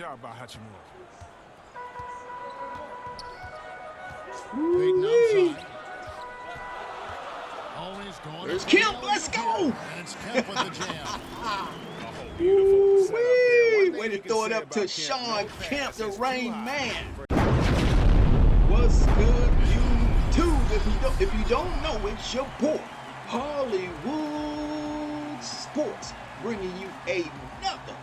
are about Hachimura. Peyton outside. Always going. There's Kemp. Let's go. And it's Kemp with the jam. Beautiful setup there. Way to throw it up to Sean Kemp, the Rain Man. What's good, YouTube? If you don't know, it's your boy, Hollywood Sports, bringing you another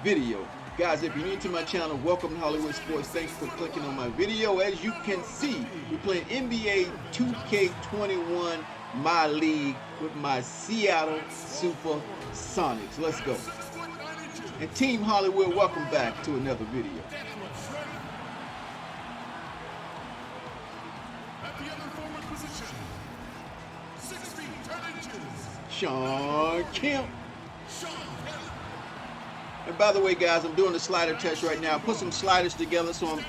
video. Guys, if you're new to my channel, welcome to Hollywood Sports. Thanks for clicking on my video. As you can see, we're playing NBA 2K21, my league, with my Seattle Supersonics. Let's go. And Team Hollywood, welcome back to another video. Sean Kemp. And by the way, guys, I'm doing the slider test right now. I put some sliders together, so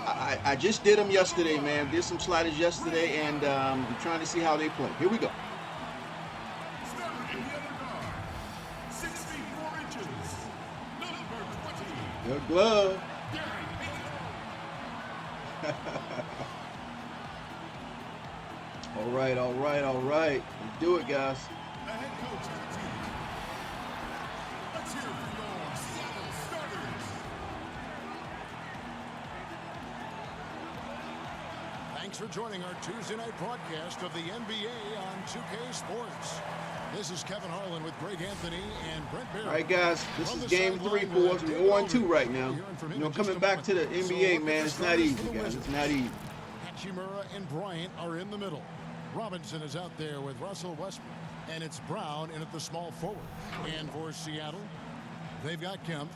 I just did them yesterday, man. Did some sliders yesterday, and I'm trying to see how they play. Here we go. Good glove. All right. Let's do it, guys. Thanks for joining our Tuesday night broadcast of the NBA on 2K Sports. This is Kevin Harlan with Greg Anthony and Brent Barry. All right, guys, this is game 3 for us. We're 0-2 right now. You know, coming back to the NBA, man, it's not easy, guys. It's not easy. Hachimura and Bryant are in the middle. Robinson is out there with Russell Westbrook. And it's Brown in at the small forward. And for Seattle, they've got Kemp.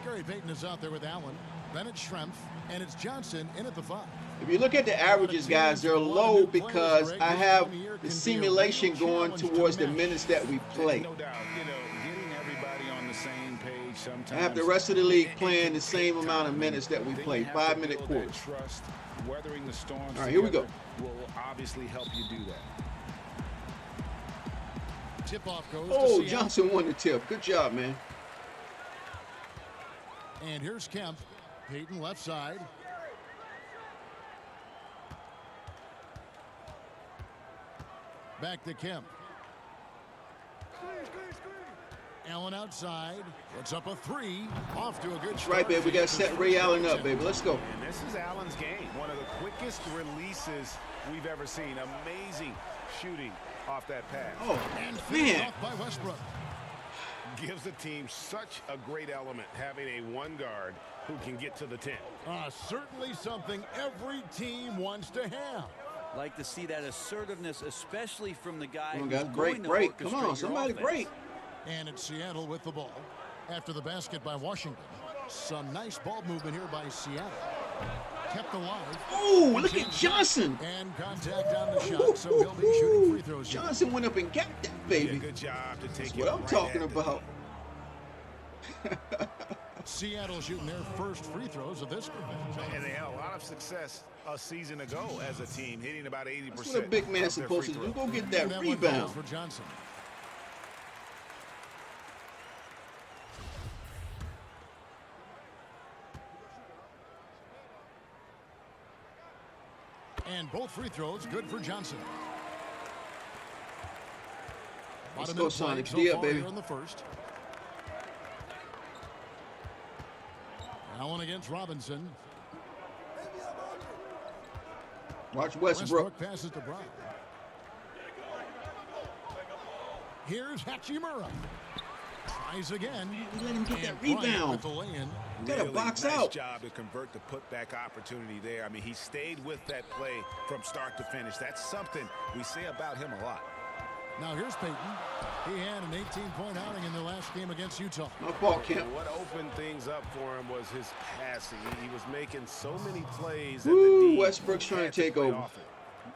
Gary Payton is out there with Allen. Then it's Schrempf. And it's Johnson in at the 5. If you look at the averages, guys, they're low because I have the simulation going towards the minutes that we play. No doubt, getting everybody on the same page sometimes. I have the rest of the league playing the same amount of minutes that we play, 5-minute quarters. Trust, weathering the storms. All right, here we go. Will obviously help you do that. Tip-off goes Oh, to Johnson won the tip. Good job, man. And here's Kemp. Peyton left side. Back to Kemp. Allen outside. Puts up a 3. Off to a good shot. Right, baby. We got to set Ray Allen up, baby. Let's go. And this is Allen's game. One of the quickest releases we've ever seen. Amazing shooting off that pass. Oh, And man. off by Westbrook. Gives the team such a great element having a one guard who can get to the 10. Certainly something every team wants to have. Like to see that assertiveness, especially from the guy Come on, who's guys. going Break. to Come orchestrate on, your somebody offense. break. And it's Seattle with the ball. After the basket by Washington. Some nice ball movement here by Seattle. Kept alive. Oh, look at Johnson. And contact on the shot, so he'll be shooting free throws. Johnson went up and got that, Yeah, baby. good job to take That's it what I'm right talking at the- about. Seattle shooting their first free throws of this game. And they had a lot of success a season ago as a team, hitting about 80%. That's what a big man's of their supposed to free do. throws. Go get And that that one goes rebound. for Johnson. And both free throws good for Johnson. Let's About a go, minute Sonics. so D up, far baby. here in the first. Allen against Robinson. Watch Westbrook. Passes to Brown. Here's Hachimura. Tries again. Let him get that And Bryant rebound. with the lay-in. Gotta box nice out. job to convert the putback opportunity there. I mean, he stayed with that play from start to finish. That's something we say about him a lot. Now here's Peyton. He had an 18-point outing in their last game against Utah. My fault, Kemp. What opened things up for him was his passing. He was making so many plays that Woo, the D Westbrook's trying to had take play over. off it.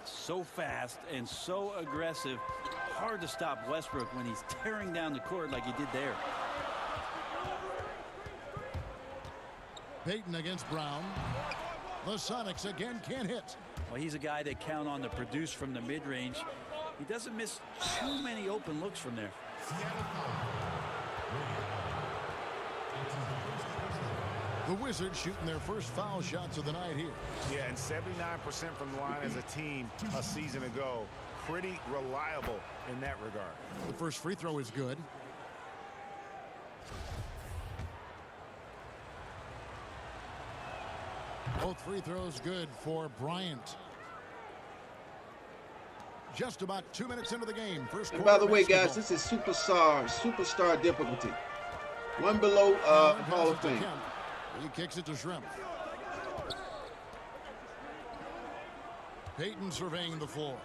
So fast and so aggressive. Hard to stop Westbrook when he's tearing down the court like he did there. Peyton against Brown. The Sonics again can't hit. Well, he's a guy that count on to produce from the mid-range. He doesn't miss too many open looks from there. The Wizards shooting their first foul shots of the night here. Yeah, and 79% from the line as a team a season ago. Pretty reliable in that regard. The first free throw is good. Both free throws good for Bryant. Just about 2 minutes into the game. First And quarter by the way, basketball. guys, this is superstar difficulty. One below Hall of Fame. He kicks it to Shrimp. Payton surveying the floor.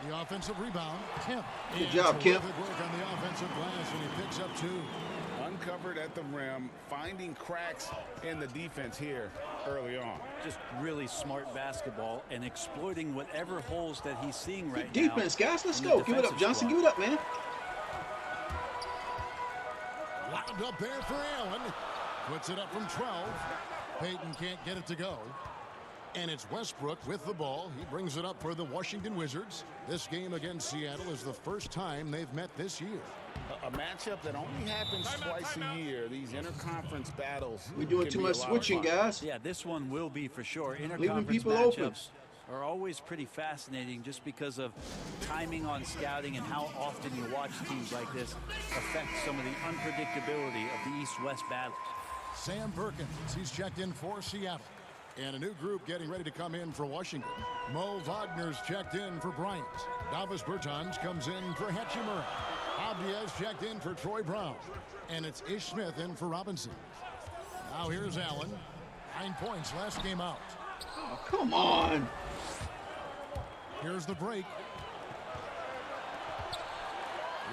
The offensive rebound. Kemp. Good job, Kemp. Terrific work on the offensive glass, and he picks up 2. Uncovered at the rim, finding cracks in the defense here early on. Just really smart basketball and exploiting whatever holes that he's seeing right Good now. defense, guys. Let's in the go. Give it up, defensive Johnson. squad. Give it up, man. Wound up there for Allen. Puts it up from 12. Payton can't get it to go. And it's Westbrook with the ball. He brings it up for the Washington Wizards. This game against Seattle is the first time they've met this year. A matchup that only happens twice a year. These interconference battles. We're doing can too be a much lot of switching, fun. guys. Yeah, this one will be for sure. Leaving Interconference people open. matchups are always pretty fascinating just because of timing on scouting and how often you watch teams like this affect some of the unpredictability of the East-West battles. Sam Perkins, he's checked in for Seattle. And a new group getting ready to come in for Washington. Mo Wagner's checked in for Bryant. Davis Bertans comes in for Hachimura. Abdias checked in for Troy Brown. And it's Ish Smith in for Robinson. Now here's Allen. 9 points last game out. Oh, come on. Here's the break.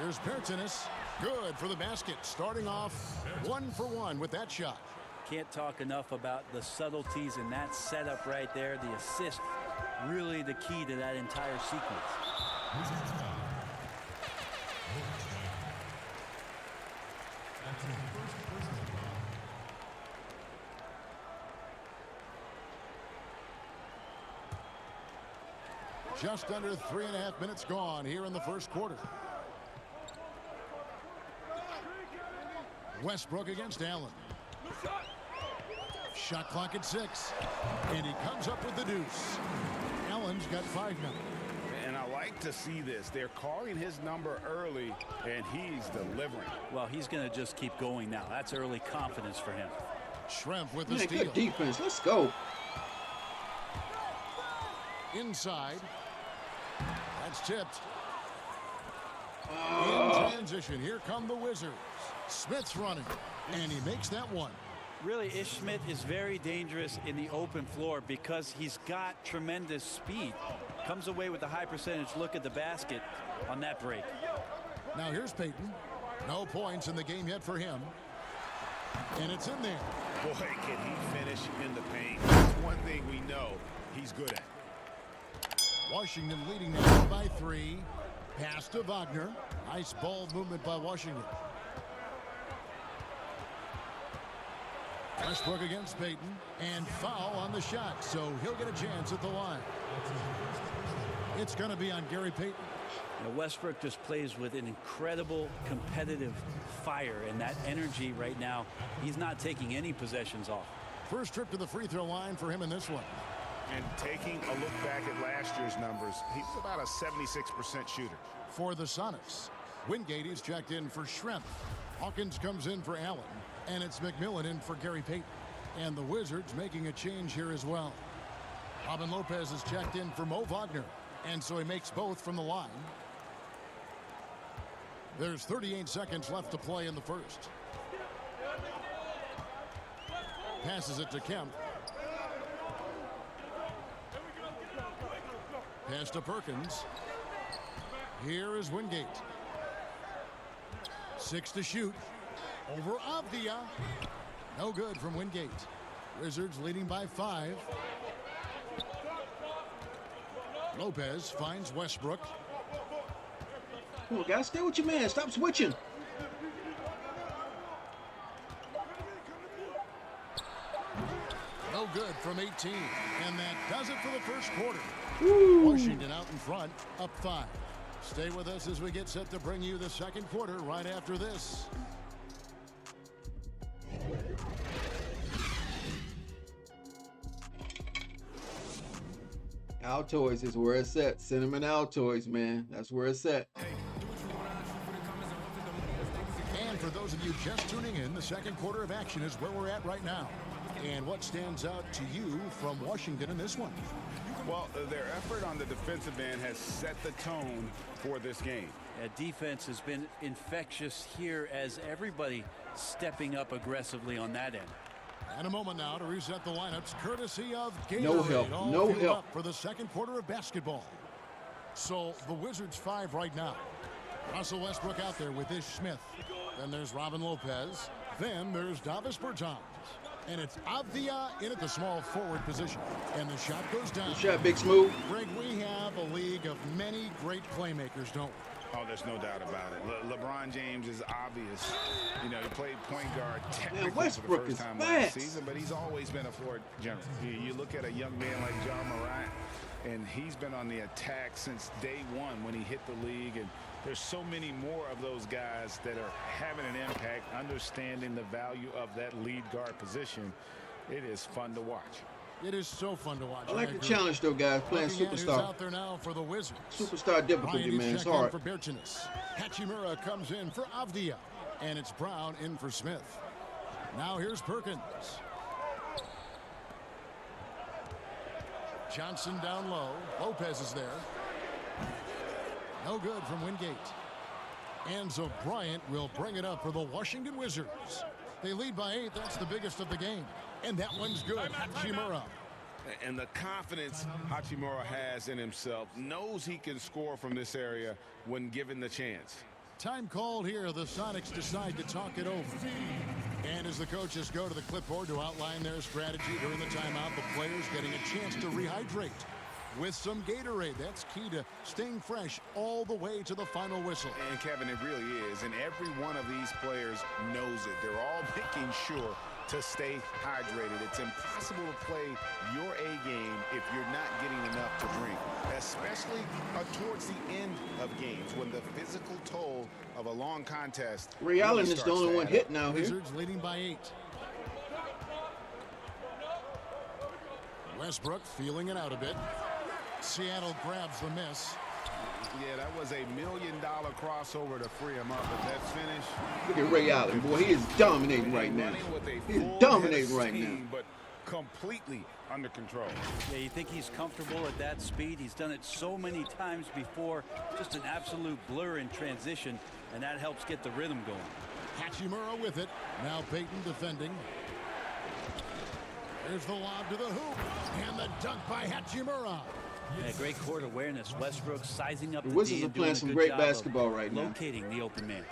Here's Bertanis. Good for the basket. Starting off 1 for 1 with that shot. Can't talk enough about the subtleties in that setup right there. The assist, really the key to that entire sequence. Just under 3.5 minutes gone here in the first quarter. Westbrook against Allen. Shot clock at 6. And he comes up with the deuce. Allen's got 5 now. And I like to see this. They're calling his number early, and he's delivering. Well, he's going to just keep going now. That's early confidence for him. Schrempf with the Man, steal. good defense. Let's go. Inside. That's tipped. In transition, here come the Wizards. Smith's running, and he makes that one. Really, Ish Smith is very dangerous in the open floor because he's got tremendous speed. Comes away with a high percentage look at the basket on that break. Now here's Payton. No points in the game yet for him. And it's in there. Boy, can he finish in the paint. That's one thing we know he's good at. Washington leading now by 3. Pass to Wagner. Nice ball movement by Washington. Westbrook against Payton, and foul on the shot, so he'll get a chance at the line. It's going to be on Gary Payton. Now, Westbrook just plays with an incredible competitive fire, and that energy right now, he's not taking any possessions off. First trip to the free throw line for him in this one. And taking a look back at last year's numbers, he's about a 76% shooter. For the Sonics, Wingate is checked in for Schrempf. Hawkins comes in for Allen. And it's McMillan in for Gary Payton. And the Wizards making a change here as well. Robin Lopez is checked in for Mo Wagner. And so he makes both from the line. There's 38 seconds left to play in the first. Passes it to Kemp. Pass to Perkins. Here is Wingate. 6 to shoot. Over Avdia. No good from Wingate. Wizards leading by 5. Lopez finds Westbrook. Come on, guys. Stay with your man. Stop switching. No good from 18. And that does it for the first quarter. Woo. Washington out in front, up 5. Stay with us as we get set to bring you the second quarter right after this. Altoids is where it's at. Cinnamon Altoids, man. That's where it's at. And for those of you just tuning in, the second quarter of action is where we're at right now. And what stands out to you from Washington in this one? Well, their effort on the defensive end has set the tone for this game. Defense has been infectious here as everybody stepping up aggressively on that end. And a moment now to reset the lineups, courtesy of Gatorade. No help, all no fueled help. up for the second quarter of basketball. So the Wizards 5 right now. Russell Westbrook out there with Ish Smith. Then there's Robin Lopez. Then there's Davis Bertans. And it's Avdia in at the small forward position. And the shot goes down. Good shot, Big Smooth. Greg, we have a league of many great playmakers, don't we? Oh, there's no doubt about it. LeBron James is obvious. You know, he played point guard technically Westbrook for the is first time fast. last season, but he's always been a floor general. You look at a young man like John Morant, and he's been on the attack since day one when he hit the league. And there's so many more of those guys that are having an impact, understanding the value of that lead guard position. It is fun to watch. It is so fun to watch. I like the agree. challenge, though, guys. Playing Looking at who's superstar. out there now for the Wizards. Superstar difficulty, Ryan man. is It's checked in hard. for Bertans. Hachimura comes in for Avdia. And it's Brown in for Smith. Now here's Perkins. Johnson down low. Lopez is there. No good from Wingate. And so Bryant will bring it up for the Washington Wizards. They lead by 8. That's the biggest of the game. And that one's good. Hachimura. And the confidence Hachimura has in himself, knows he can score from this area when given the chance. Time called here. The Sonics decide to talk it over. And as the coaches go to the clipboard to outline their strategy during the timeout, the players getting a chance to rehydrate with some Gatorade. That's key to staying fresh all the way to the final whistle. And Kevin, it really is. And every one of these players knows it. They're all making sure to stay hydrated. It's impossible to play your A game if you're not getting enough to drink, especially towards the end of games when the physical toll of a long contest. Ray Allen is the only one hit now here. Wizards leading by 8. Westbrook feeling it out a bit. Seattle grabs the miss. Yeah, that was $1 million crossover to free him up, but that finish. Look at Ray Allen, boy. He is dominating right now. He's dominating right now. But completely under control. Yeah, you think he's comfortable at that speed? He's done it so many times before. Just an absolute blur in transition, and that helps get the rhythm going. Hachimura with it. Now Payton defending. There's the lob to the hoop. And the dunk by Hachimura. Yeah, great court awareness. Westbrook sizing up the Wizards D are and playing doing a some good great job of basketball right now. locating the open man.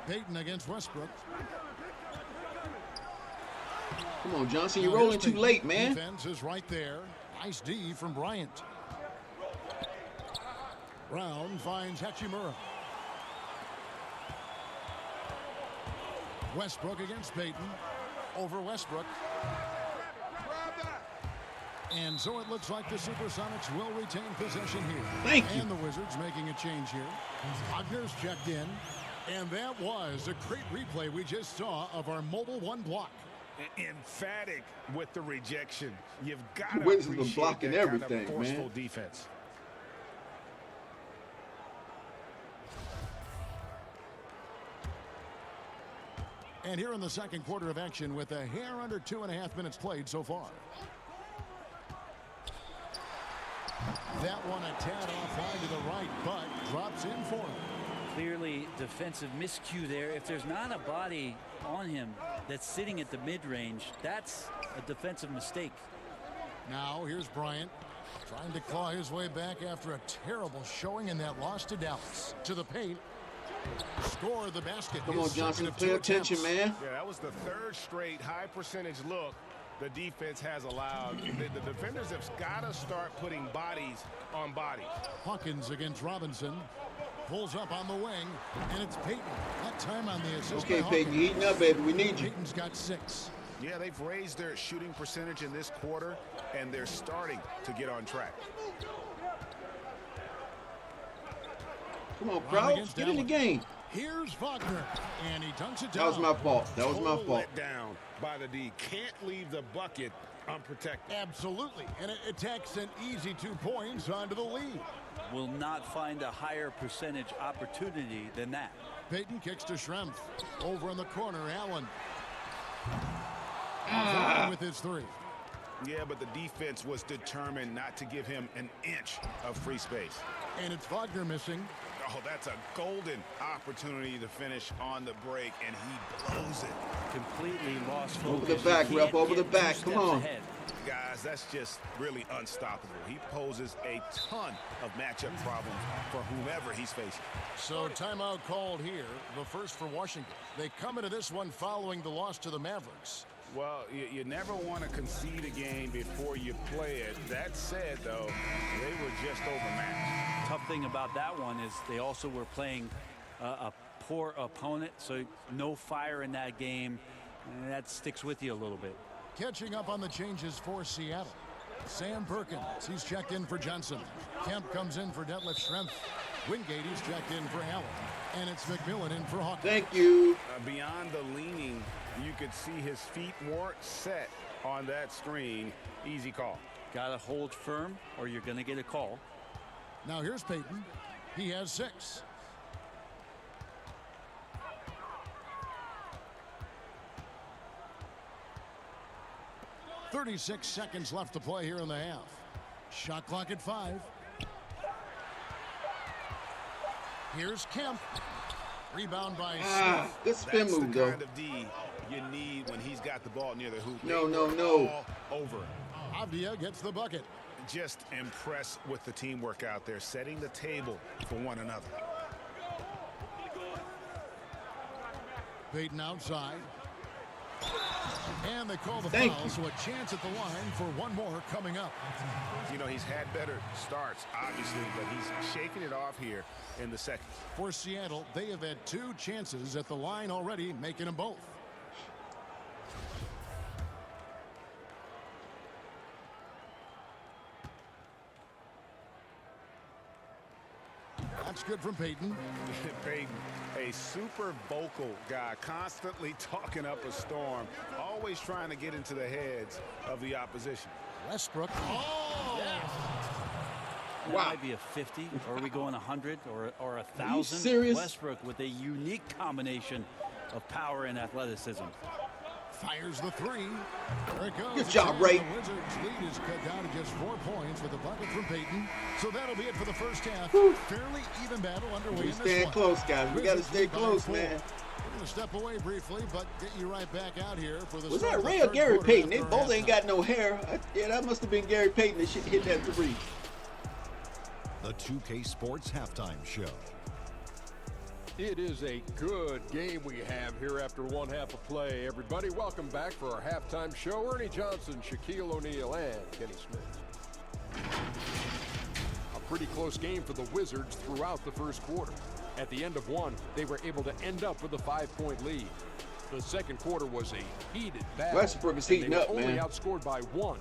Payton against Westbrook. Come on, Johnson. You're Now rolling here's too Payton. late, man. Defense is right there. Nice D from Bryant. Brown finds Hachimura. Westbrook against Payton. Over Westbrook. And so it looks like the Supersonics will retain possession here. Thank you. And the Wizards making a change here. Wagner's checked in. And that was a great replay we just saw of our Mobile One block. Emphatic with the rejection. You've got to Wizards are appreciate blocking that kind everything, of forceful man. defense. And here in the second quarter of action with a hair under 2.5 minutes played so far. That one a tad offline to the right, but drops in for him. Clearly defensive miscue there. If there's not a body on him that's sitting at the mid-range, that's a defensive mistake. Now here's Bryant trying to claw his way back after a terrible showing in that loss to Dallas. To the paint. Score the basket. Come on, His Johnson. second of Pay 2 attention, attempts. man. Yeah, that was the third straight high percentage look the defense has allowed. The defenders have got to start putting bodies on bodies. Hawkins against Robinson. Pulls up on the wing, and it's Payton. That time on the assist. Okay, by Payton, Hawkins. you eating up, baby. We need you. Payton's got 6. Yeah, they've raised their shooting percentage in this quarter, and they're starting to get on track. Come on, Brown crowd. against Get in the Allen. game. Here's Wagner, and he dunks it down. That was my fault. That was my Total fault. let down by the D. Can't leave the bucket unprotected. Absolutely, and it takes an easy 2 points onto the lead. Will not find a higher percentage opportunity than that. Payton kicks to Schrempf. Over in the corner, Allen. With his 3. Yeah, but the defense was determined not to give him an inch of free space. And it's Wagner missing. Oh, that's a golden opportunity to finish on the break, and he blows it. Completely lost focus. Over the back, You ref, can't over the get back. 2 Come steps on. ahead. Guys, that's just really unstoppable. He poses a ton of matchup problems for whomever he's facing. So timeout called here, the first for Washington. They come into this one following the loss to the Mavericks. Well, you never want to concede a game before you play it. That said, though, they were just overmatched. Tough thing about that one is they also were playing a poor opponent, so no fire in that game, and that sticks with you a little bit. Catching up on the changes for Seattle. Sam Perkins, he's checked in for Johnson. Kemp comes in for Detlef Schrempf. Wingate, he's checked in for Allen. And it's McMillan in for Hawkins. Thank you. Beyond the leaning, you could see his feet weren't set on that screen. Easy call. Got to hold firm or you're going to get a call. Now here's Payton. He has 6. "36 seconds left to play here in the half. Shot clock at 5. Here's Kemp. Rebound by Smith. Good spin That's move, the though. kind of D you need when he's got the ball near the hoop. No, They no, were no. all over. Avdia gets the bucket. Just impressed with the teamwork out there, setting the table for one another. Payton outside. And they call the Thank foul, you. so a chance at the line for one more coming up. You know, he's had better starts, obviously, but he's shaking it off here in the second. For Seattle, they have had 2 chances at the line already, making them both. That's good from Payton. Payton, a super vocal guy, constantly talking up a storm, always trying to get into the heads of the opposition. Westbrook. Oh! That Wow. might be a 50, or are we going 100 or 1,000? serious? Westbrook with a unique combination of power and athleticism. Fires the 3. There it goes. Good job, Ray. The Wizards' lead is cut down to just 4 points with a bucket from Payton. So that'll be it for the first half. Fairly even battle underway We in this stand one. close, guys. We got to Wizards stay lead by close, 4. man. We're going to step away briefly, but get you right back out here for the Was start that of the Ray or third Gary quarter Payton? They after both ain't halftime. got no hair. Yeah, that must have been Gary Payton that hit that 3. The 2K Sports Halftime Show. It is a good game we have here after one half of play. Everybody, welcome back for our halftime show. Ernie Johnson, Shaquille O'Neal, and Kenny Smith. A pretty close game for the Wizards throughout the first quarter. At the end of one, they were able to end up with a 5-point lead. The second quarter was a heated battle. Westbrook is and heating they were up, only man. outscored by 1,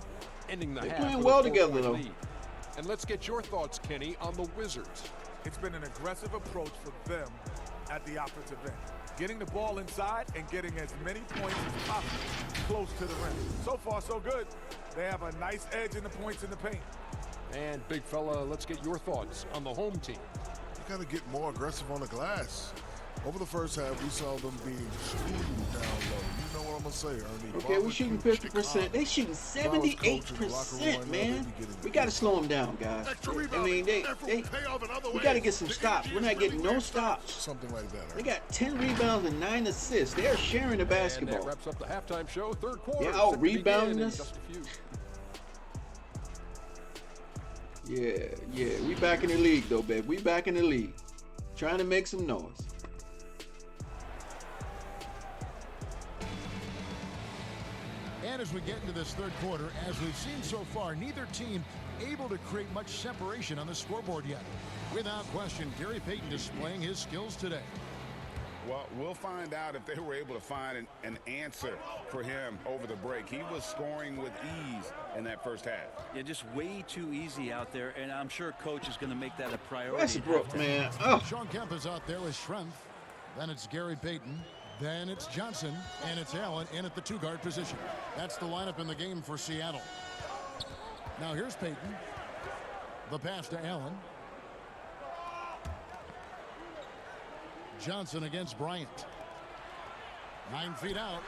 ending the They're half playing with well a together, 4-point though. lead. And let's get your thoughts, Kenny, on the Wizards. It's been an aggressive approach for them at the offensive end. Getting the ball inside and getting as many points as possible close to the rim. So far, so good. They have a nice edge in the points in the paint. And big fella, let's get your thoughts on the home team. You got to get more aggressive on the glass. Over the first half, we saw them being screwed down low. You know what I'm going to say, Ernie. Okay, we're shooting 50%. They shooting 78%, man. We got to slow them down, guys. I mean, we got to get some stops. We're not getting no stops. Something like that. They got 10 rebounds and 9 assists. They're sharing the And that basketball. wraps up the halftime show. Third quarter. Yeah, set out to begin rebounding in us. just a few. Yeah, we back in the league, though, babe. We back in the league. Trying to make some noise. And as we get into this third quarter, as we've seen so far, neither team able to create much separation on the scoreboard yet. Without question, Gary Payton displaying his skills today. Well, we'll find out if they were able to find an answer for him over the break. He was scoring with ease in that first half. Yeah, just way too easy out there, and I'm sure coach is going to make that a priority. Westbrook, man. Oh, Sean Kemp is out there with Schrempf. Then it's Gary Payton. Then it's Johnson. And it's Allen in at the 2-guard position. That's the lineup in the game for Seattle. Now here's Payton. The pass to Allen. Johnson against Bryant. 9 feet out.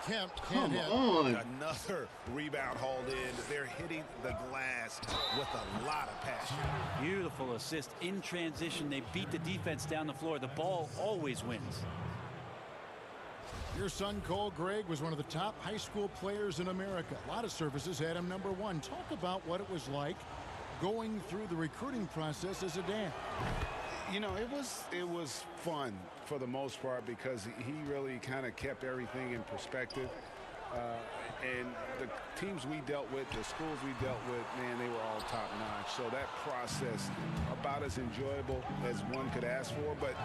Kemp can't hit. Another rebound hauled in. They're hitting the glass with a lot of passion. Beautiful assist in transition. They beat the defense down the floor. The ball always wins. Your son Cole Gregg was one of the top high school players in America. A lot of services had him #1. Talk about what it was like going through the recruiting process as a dad. You know, it was fun for the most part because he really kind of kept everything in perspective. And the teams we dealt with, the schools we dealt with, man, they were all top-notch. So that process, about as enjoyable as one could ask for. But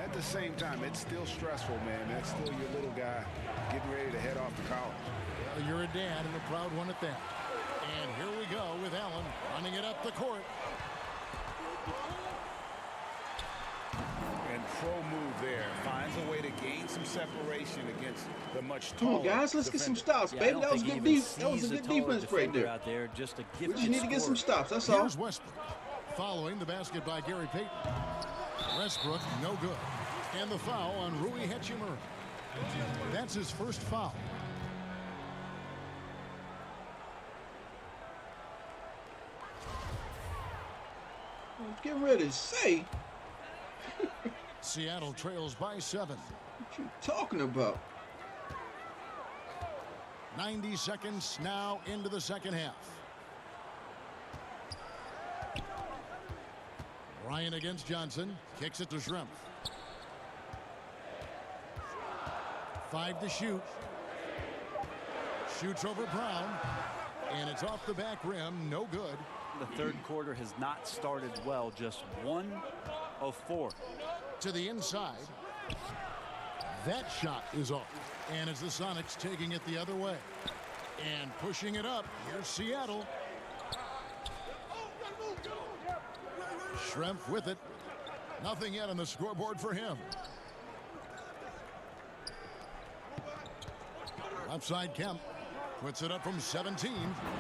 at the same time, it's still stressful, man. That's still your little guy getting ready to head off to college. Well, you're a dad and a proud one at that. And here we go with Allen running it up the court. And pro move there. Finds a way to gain some separation against the much taller. Come on, guys, let's get some stops, baby. That was good a good defense right there. Out there just a we just need to get some stops. That's all. Here's Westbrook. Following the basket by Gary Payton. Westbrook, no good. And the foul on Rui Hachimura. That's his first foul. Get ready to say. Seattle trails by 7. What you talking about? 90 seconds now into the second half. Bryant against Johnson. Kicks it to Shrimp. 5 to shoot. Shoots over Brown. And it's off the back rim. No good. The third quarter has not started well. Just 1 of 4. To the inside. That shot is off. And it's the Sonics taking it the other way. And pushing it up. Here's Seattle. Schrempf with it. Nothing yet on the scoreboard for him. Upside Kemp. Puts it up from 17.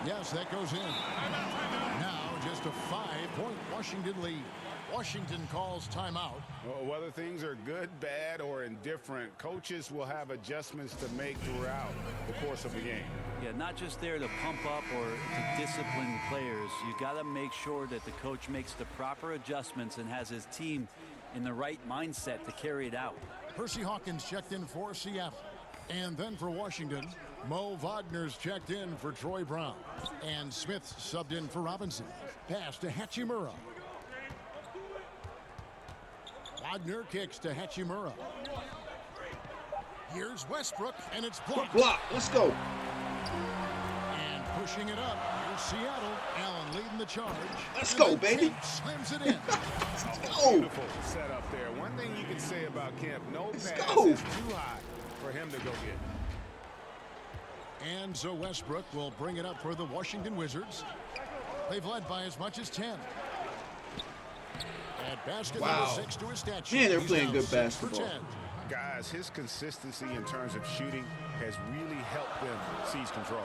Yes, that goes in. Now just a 5-point Washington lead. Washington calls timeout. Well, whether things are good, bad, or indifferent, coaches will have adjustments to make throughout the course of the game. Yeah, not just there to pump up or to discipline players. You got to make sure that the coach makes the proper adjustments and has his team in the right mindset to carry it out. Percy Hawkins checked in for Seattle. And then for Washington, Mo Wagner's checked in for Troy Brown. And Smith subbed in for Robinson. Pass to Hachimura. Wagner kicks to Hachimura. Here's Westbrook, and it's blocked. Block. Let's go. And pushing it up. Here's Seattle. Allen leading the charge. Let's And go, then baby. Kemp slams it in. Let's go. Beautiful setup there. One thing you can say about Kemp, no Let's pass go. is too high for him to go get. And so Westbrook will bring it up for the Washington Wizards. They've led by as much as 10. At basket Wow. number 6 to his statue. Man, they're He's playing now good 6 for basketball. 10. Guys, his consistency in terms of shooting has really helped them seize control.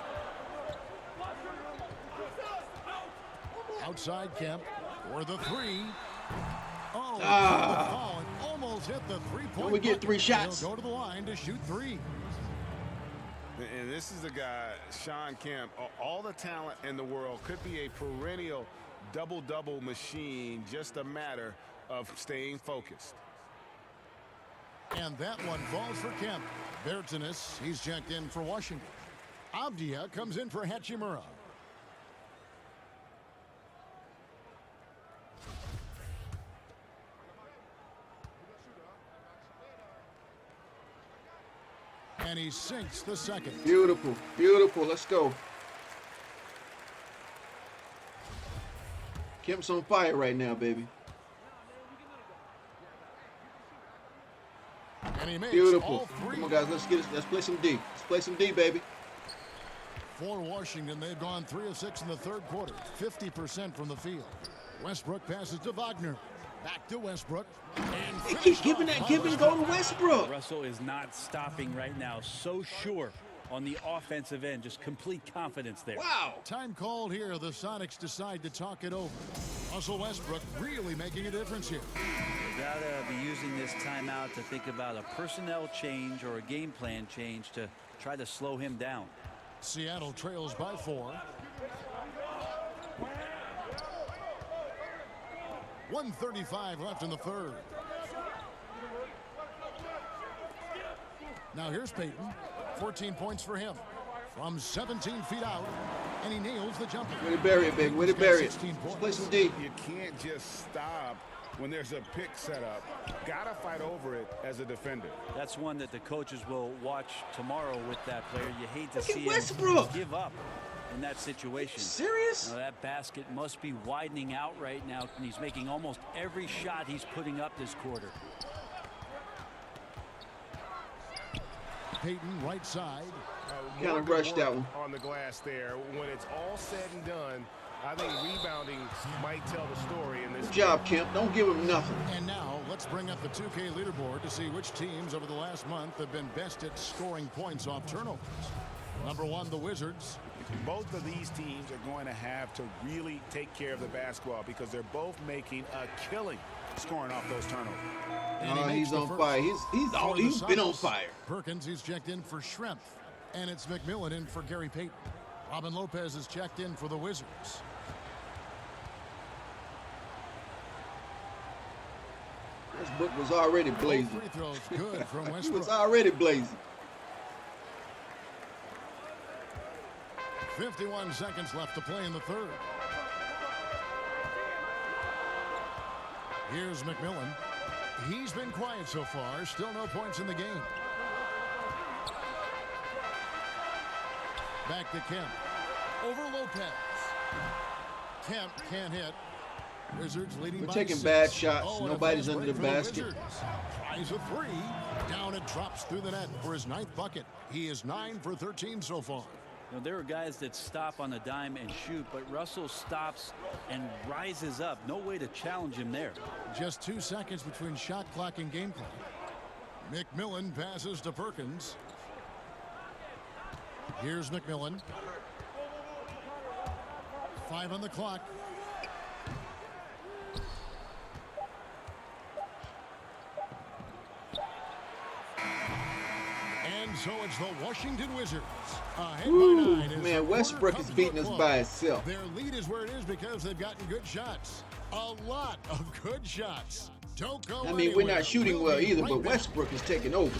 Outside Kemp for the 3. Oh, the foul and almost hit the 3-point. Don't we get 3 shots? He'll go to the line to shoot 3. And this is a guy, Sean Kemp, all the talent in the world, could be a perennial double-double machine, just a matter of staying focused. And that one falls for Kemp. Bertanis, he's checked in for Washington. Avdia comes in for Hachimura. And he sinks the second. Beautiful. Beautiful. Let's go. Kemp's on fire right now, baby. And he makes Beautiful. all 3. Come on, guys. Let's get it. Let's play some D. Let's play some D, baby. For Washington, they've gone 3 of 6 in the third quarter. 50% from the field. Westbrook passes to Wagner. Back to Westbrook. They keep giving that give and go to Westbrook. Russell is not stopping right now. So sure on the offensive end. Just complete confidence there. Wow. Time called here. The Sonics decide to talk it over. Russell Westbrook really making a difference here. You gotta be using this timeout to think about a personnel change or a game plan change to try to slow him down. Seattle trails by 4. 1:35 left in the third. Now here's Payton. 14 points for him from 17 feet out, and he nails the jumper. Way to bury it, baby. Way to bury it. Let's play some D. You can't just stop when there's a pick set up. Gotta fight over it as a defender. That's one that the coaches will watch tomorrow with that player. You hate to Look at see Westbrook. him give up in that situation. Serious? Now, that basket must be widening out right now, and he's making almost every shot he's putting up this quarter. Payton right side. Kind of rushed that one. On the glass there. When it's all said and done, I think rebounding might tell the story in this. Good job, Kemp. Don't give him nothing. And now let's bring up the 2K leaderboard to see which teams over the last month have been best at scoring points off turnovers. Number 1, the Wizards. Both of these teams are going to have to really take care of the basketball because they're both making a killing scoring off those turnovers. And He's on fire. He's been on fire. Perkins, he's checked in for Schrempf. And it's McMillan in for Gary Payton. Robin Lopez is checked in for the Wizards. Westbrook was already blazing. Free throws good from He Westbrook. was already blazing. 51 seconds left to play in the third. Here's McMillan. He's been quiet so far. Still no points in the game. Back to Kemp. Over Lopez. Kemp can't hit. Wizards leading We're by taking 6. bad shots. Oh, Nobody's under the for basket. Wizards. Tries a 3. Down and drops through the net for his 9th bucket. He is 9 for 13 so far. You know, there are guys that stop on a dime and shoot, but Russell stops and rises up. No way to challenge him there. Just 2 seconds between shot clock and game clock. McMillan passes to Perkins. Here's McMillan. 5 on the clock. And so it's the Washington Wizards. Ahead by 9. Man, Westbrook is beating us by itself. Their lead is where it is because they've gotten good shots. A lot of good shots. Don't go I mean, we're not shooting well either, but Westbrook is taking over.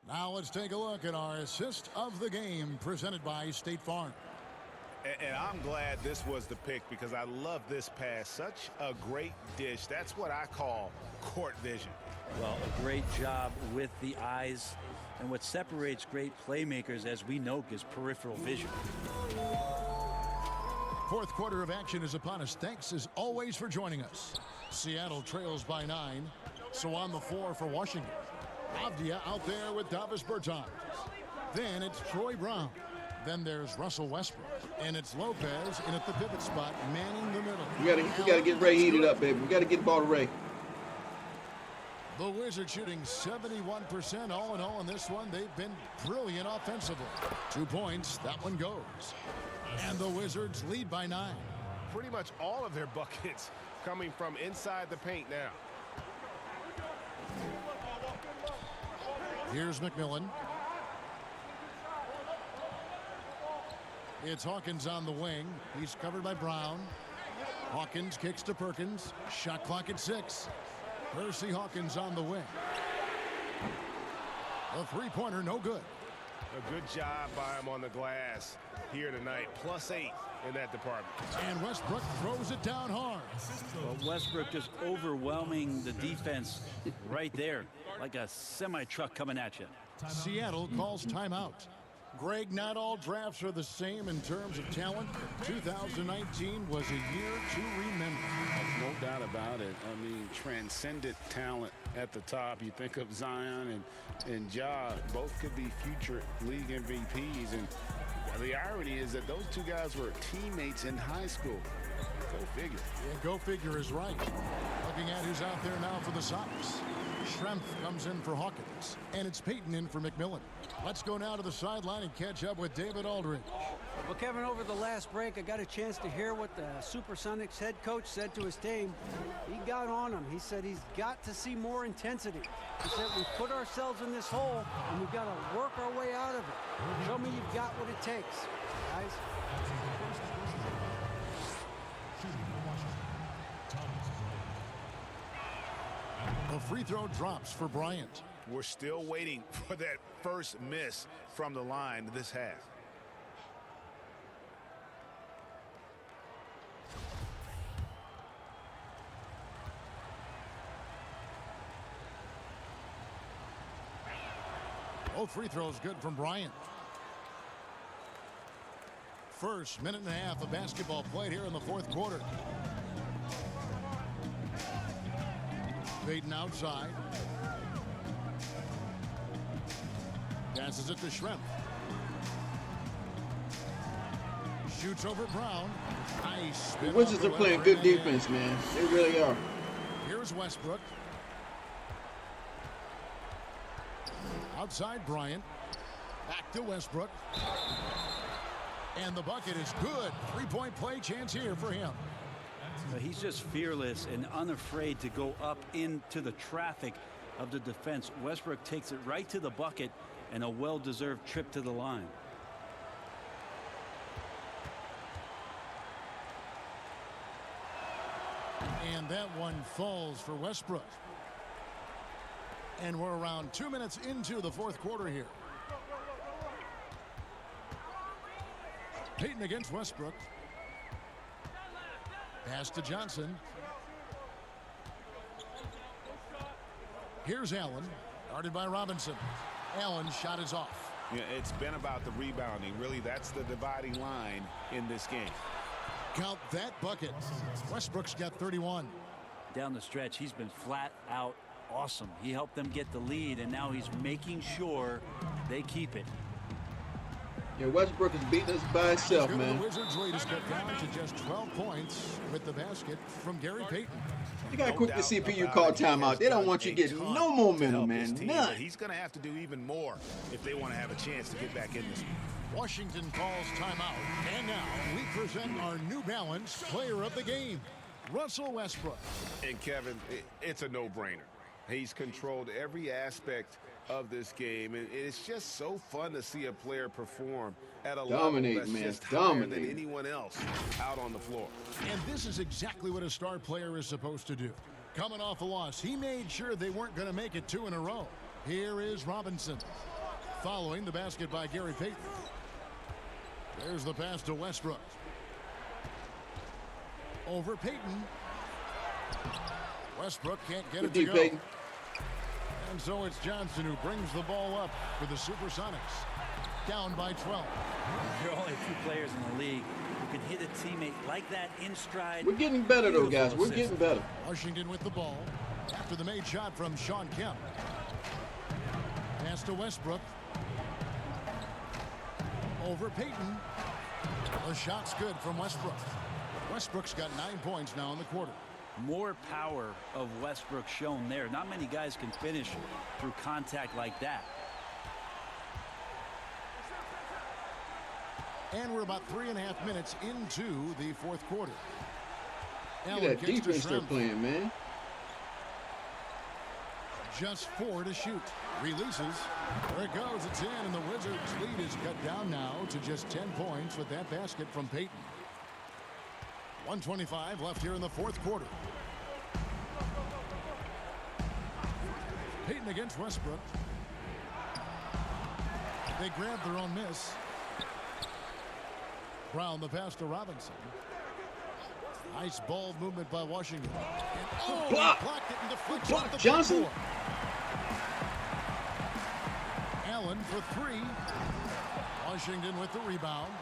Now let's take a look at our assist of the game presented by State Farm. And I'm glad this was the pick because I love this pass. Such a great dish. That's what I call court vision. Well, a great job with the eyes. And what separates great playmakers, as we know, is peripheral vision. Fourth quarter of action is upon us. Thanks as always for joining us. Seattle trails by 9. So on the floor for Washington. Avdia out there with Davis Bertans. Then it's Troy Brown. Then there's Russell Westbrook. And it's Lopez in at the pivot spot, manning the middle. We gotta get Ray heated up, baby. We gotta get the ball to Ray. The Wizards shooting 71% all in all in this one. They've been brilliant offensively. 2 points. That one goes. And the Wizards lead by 9. Pretty much all of their buckets coming from inside the paint now. Here's McMillan. It's Hawkins on the wing. He's covered by Brown. Hawkins kicks to Perkins. Shot clock at 6. Percy Hawkins on the wing. A three-pointer, no good. A good job by him on the glass here tonight. +8 in that department. And Westbrook throws it down hard. Well, Westbrook just overwhelming the defense right there, like a semi-truck coming at you. Seattle calls timeout. Greg, not all drafts are the same in terms of talent. 2019 was a year to remember. No doubt about it. I mean, transcendent talent at the top. You think of Zion and Ja. Both could be future league MVPs. And The irony is that those two guys were teammates in high school. Go figure. Yeah, go figure is right. Looking at who's out there now for the Sox. Schrempf comes in for Hawkins, and it's Peyton in for McMillan. Let's go now to the sideline and catch up with David Aldridge. Well, Kevin, over the last break, I got a chance to hear what the Supersonics head coach said to his team. He got on him. He said he's got to see more intensity. He said we put ourselves in this hole, and we've got to work our way out of it. Show me you've got what it takes, guys. The free throw drops for Bryant. We're still waiting for that first miss from the line this half. Both free throws good from Bryant. First minute and a half of basketball played here in the fourth quarter. Peyton outside. Passes it to Schrempf. Shoots over Brown. Nice. The Wizards are playing good defense, man. They really are. Here's Westbrook. Outside Bryant. Back to Westbrook. And the bucket is good. Three-point play chance here for him. He's just fearless and unafraid to go up into the traffic of the defense. Westbrook takes it right to the bucket, and a well-deserved trip to the line. And that one falls for Westbrook. And we're around 2 minutes into the fourth quarter here. Peyton against Westbrook. Pass to Johnson. Here's Allen, guarded by Robinson. Allen's shot is off. Yeah, it's been about the rebounding. Really, that's the dividing line in this game. Count that bucket. Westbrook's got 31. Down the stretch, he's been flat out awesome. He helped them get the lead, and now he's making sure they keep it. Yeah, Westbrook is beating us by himself, man. The Wizards' lead is cut down to just 12 points with the basket from Gary Payton. You got to quick the CPU call timeout. They don't want you getting no momentum, man. None. He's going to have to do even more if they want to have a chance to get back in this one. Washington calls timeout. And now we present our New Balance player of the game, Russell Westbrook. And Kevin, it's a no-brainer. He's controlled every aspect of this game, and it's just so fun to see a player perform at a level that's just higher than anyone else out on the floor. And this is exactly what a star player is supposed to do. Coming off a loss, he made sure they weren't going to make it 2 in a row. Here is Robinson, following the basket by Gary Payton. There's the pass to Westbrook. Over Payton. Westbrook can't get it to go. Payton. And so it's Johnson who brings the ball up for the Supersonics. Down by 12. There are only 2 players in the league who can hit a teammate like that in stride. We're getting better, though, guys. We're getting better. Washington with the ball after the made shot from Sean Kemp. Pass to Westbrook. Over Payton. The shot's good from Westbrook. Westbrook's got 9 points now in the quarter. More power of Westbrook shown there. Not many guys can finish through contact like that. And we're about 3.5 minutes into the fourth quarter. Look at that defense they're playing, man. Just 4 to shoot. Releases. There it goes. It's in, and the Wizards' lead is cut down now to just 10 points with that basket from Payton. 1:25 left here in the fourth quarter. Payton against Westbrook. They grabbed their own miss. Brown the pass to Robinson. Nice ball movement by Washington. And, blocked it and deflected off the Johnson. floor. Allen for 3. Washington with the rebound.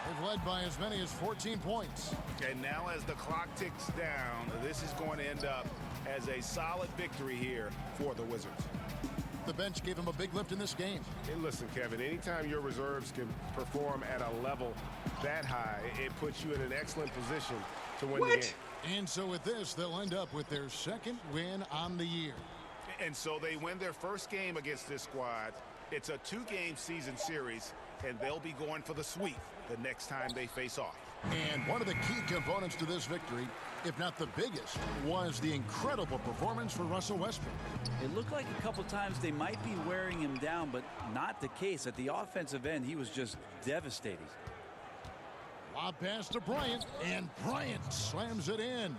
They've led by as many as 14 points. And now as the clock ticks down, this is going to end up as a solid victory here for the Wizards. The bench gave him a big lift in this game. And listen, Kevin, anytime your reserves can perform at a level that high, it puts you in an excellent position to win the game. And so with this, they'll end up with their second win on the year. And so they win their first game against this squad. It's a 2-game season series, and they'll be going for the sweep the next time they face off. And one of the key components to this victory, if not the biggest, was the incredible performance for Russell Westbrook. It looked like a couple times they might be wearing him down, but not the case. At the offensive end, he was just devastating. Lob pass to Bryant, and Bryant slams it in.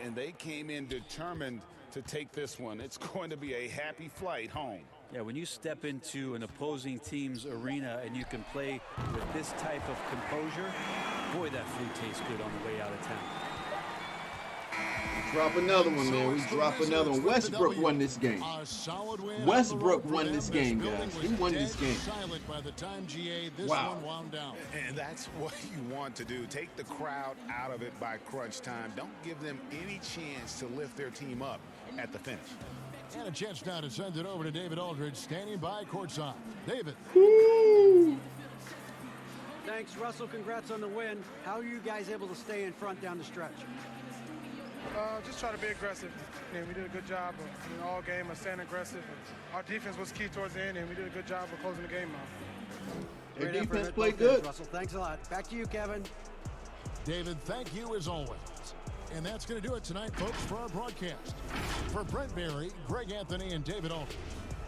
And they came in determined to take this one. It's going to be a happy flight home. Yeah, when you step into an opposing team's arena and you can play with this type of composure, boy, that food tastes good on the way out of town. Drop another one, man. We drop another one. Westbrook won this game. Westbrook won this game, guys. He won this game. Wow. And that's what you want to do. Take the crowd out of it by crunch time. Don't give them any chance to lift their team up at the finish. And a chance now to send it over to David Aldridge, standing by courtside. David. Thanks, Russell. Congrats on the win. How are you guys able to stay in front down the stretch? Just try to be aggressive. And we did a good job of, all game of staying aggressive. Our defense was key towards the end, and we did a good job of closing the game out. Their defense played good. Russell, thanks a lot. Back to you, Kevin. David, thank you as always. And that's going to do it tonight, folks, for our broadcast. For Brent Berry, Greg Anthony, and David Aldridge,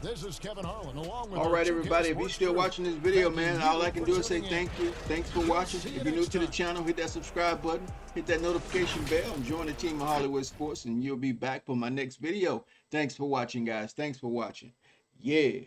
this is Kevin Harlan, along with all right, everybody, if you're still watching this video, man, all I can do is say thank you. Thanks for watching. If you're new to the channel, hit that subscribe button, hit that notification bell, and join the team of Hollywood Sports, and you'll be back for my next video. Thanks for watching, guys. Thanks for watching. Yeah.